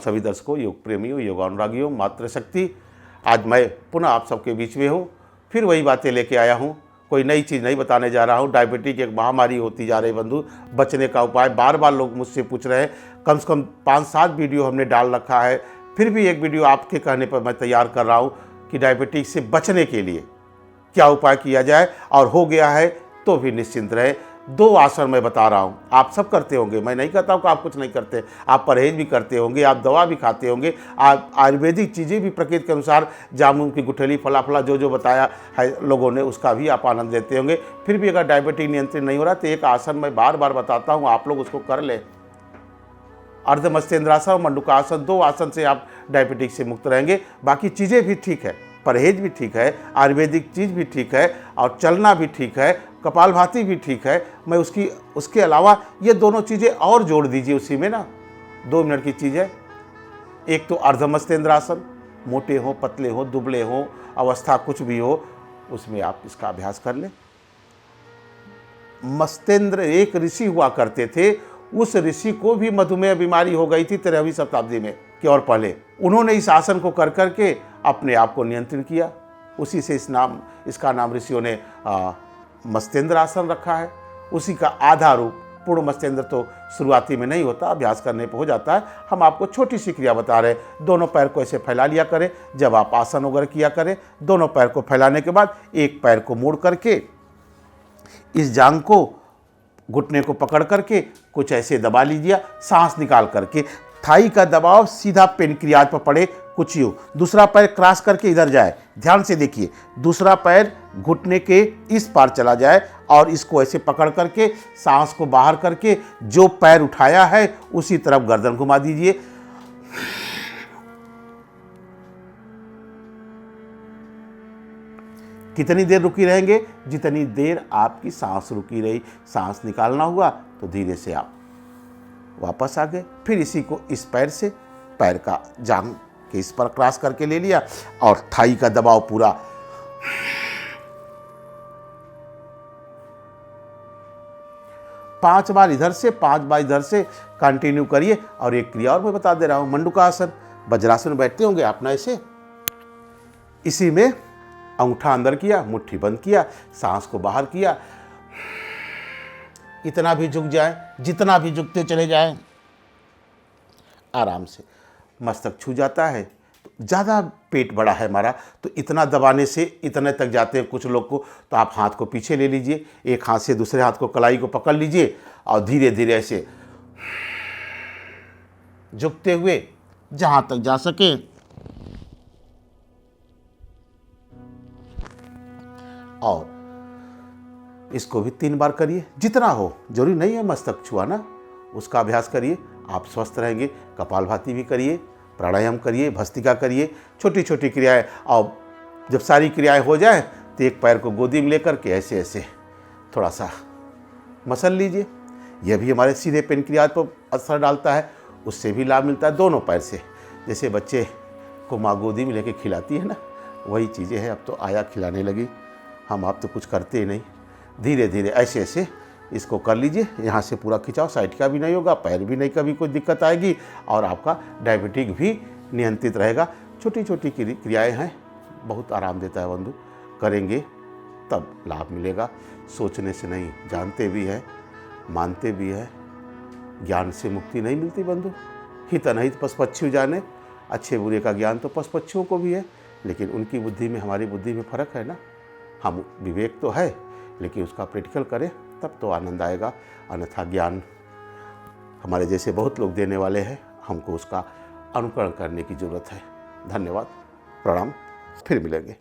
सभी दर्शकों, योग प्रेमियों, योग अनुरागियों, मातृशक्ति। आज मैं पुनः आप सबके बीच में हूँ, फिर वही बातें लेके आया हूँ। कोई नई चीज़ नहीं बताने जा रहा हूँ। डायबिटीज एक महामारी होती जा रही बंधु, बचने का उपाय बार बार लोग मुझसे पूछ रहे हैं। कम से कम 5-7 वीडियो हमने डाल रखा है, फिर भी एक वीडियो आपके कहने पर मैं तैयार कर रहा हूँ कि डायबिटीज से बचने के लिए क्या उपाय किया जाए, और हो गया है तो भी निश्चिंत रहे। 2 आसन मैं बता रहा हूँ, आप सब करते होंगे, मैं नहीं कहता हूँ कि आप कुछ नहीं करते। आप परहेज भी करते होंगे, आप दवा भी खाते होंगे, आप आयुर्वेदिक चीज़ें भी प्रकृति के अनुसार, जामुन की गुठली, फला फला जो जो बताया है लोगों ने, उसका भी आप आनंद लेते होंगे। फिर भी अगर डायबिटीज नियंत्रित नहीं हो रहा तो एक आसन मैं बार बार बताता हूँ, आप लोग उसको कर लें। अर्धमत्स्येंद्रासन और मंडूकासन, 2 आसन से आप डायबिटीज से मुक्त रहेंगे। बाकी चीज़ें भी ठीक है, परहेज भी ठीक है, आयुर्वेदिक चीज़ भी ठीक है, और चलना भी ठीक है, कपालभाति भी ठीक है। मैं उसके अलावा ये दोनों चीज़ें और जोड़ दीजिए उसी में ना, 2 मिनट की चीज़ है। एक तो अर्धमत्स्येंद्रासन, मोटे हो, पतले हो, दुबले हो, अवस्था कुछ भी हो, उसमें आप इसका अभ्यास कर लें। मत्स्येंद्र एक ऋषि हुआ करते थे, उस ऋषि को भी मधुमेह बीमारी हो गई थी 13वीं शताब्दी में कि और पहले। उन्होंने इस आसन को कर करके अपने आप को नियंत्रित किया। उसी से इसका नाम ऋषियों ने मत्स्येंद्र आसन रखा है। उसी का आधा रूप पूर्ण मत्स्येंद्र तो शुरुआती में नहीं होता, अभ्यास करने पर हो जाता है। हम आपको छोटी सी क्रिया बता रहे हैं। दोनों पैर को ऐसे फैला लिया करें जब आप आसन वगैरह किया करें। दोनों पैर को फैलाने के बाद एक पैर को मोड़ करके इस जांघ को, घुटने को पकड़ करके कुछ ऐसे दबा लीजिए, सांस निकाल करके। थाई का दबाव सीधा पेनक्रियाज पर पड़े, कुछ यूँ। दूसरा पैर क्रॉस करके इधर जाए, ध्यान से देखिए। दूसरा पैर घुटने के इस पार चला जाए और इसको ऐसे पकड़ करके सांस को बाहर करके जो पैर उठाया है उसी तरफ गर्दन घुमा दीजिए। कितनी देर रुकी रहेंगे? जितनी देर आपकी सांस रुकी रही। सांस निकालना हुआ तो धीरे से आप वापस आ गए। फिर इसी को इस पैर से, पैर का जांघ के इस पर क्रॉस करके ले लिया और थाई का दबाव पूरा। 5 बार इधर से, 5 बार इधर से कंटिन्यू करिए। और एक क्रिया और मैं बता दे रहा हूं, मंडूकासन। वज्रासन में बैठते होंगे आप ना ऐसे, इसी में अंगूठा अंदर किया, मुट्ठी बंद किया, सांस को बाहर किया। इतना भी झुक जाए, जितना भी झुकते चले जाएं, आराम से मस्तक छू जाता है। तो ज़्यादा पेट बड़ा है हमारा, तो इतना दबाने से इतने तक जाते हैं कुछ लोग को। तो आप हाथ को पीछे ले लीजिए, एक हाथ से दूसरे हाथ को कलाई को पकड़ लीजिए और धीरे धीरे ऐसे झुकते हुए जहाँ तक जा सके और इसको भी 3 बार करिए। जितना हो, जरूरी नहीं है मस्तक छुआना, उसका अभ्यास करिए, आप स्वस्थ रहेंगे। कपालभाति भी करिए, प्राणायाम करिए, भस्त्रिका करिए, छोटी छोटी क्रियाएं। और जब सारी क्रियाएं हो जाए तो एक पैर को गोदी में लेकर के ऐसे ऐसे थोड़ा सा मसल लीजिए। यह भी हमारे सीधे पेनक्रियाज पर असर डालता है, उससे भी लाभ मिलता है। दोनों पैर से, जैसे बच्चे को माँ गोदी में लेके खिलाती है ना, वही चीज़ें हैं। अब तो आया खिलाने लगी, हम आप तो कुछ करते ही नहीं। धीरे धीरे ऐसे ऐसे इसको कर लीजिए। यहाँ से पूरा खिंचाव, साइड का भी नहीं होगा, पैर भी नहीं कभी कोई दिक्कत आएगी, और आपका डायबिटीज भी नियंत्रित रहेगा। छोटी छोटी क्रियाएं हैं, बहुत आराम देता है बंधु। करेंगे तब लाभ मिलेगा। सोचने से नहीं, जानते भी हैं, मानते भी हैं। ज्ञान से मुक्ति नहीं मिलती बंधु। हित अनहित पशु पक्षी जाने। अच्छे बुरे का ज्ञान तो पशु पक्षियों को भी है, लेकिन उनकी बुद्धि में हमारी बुद्धि में फ़र्क है ना। हम विवेक तो है, लेकिन उसका प्रैक्टिकल करें तब तो आनंद आएगा। अन्यथा ज्ञान हमारे जैसे बहुत लोग देने वाले हैं, हमको उसका अनुकरण करने की ज़रूरत है। धन्यवाद, प्रणाम, फिर मिलेंगे।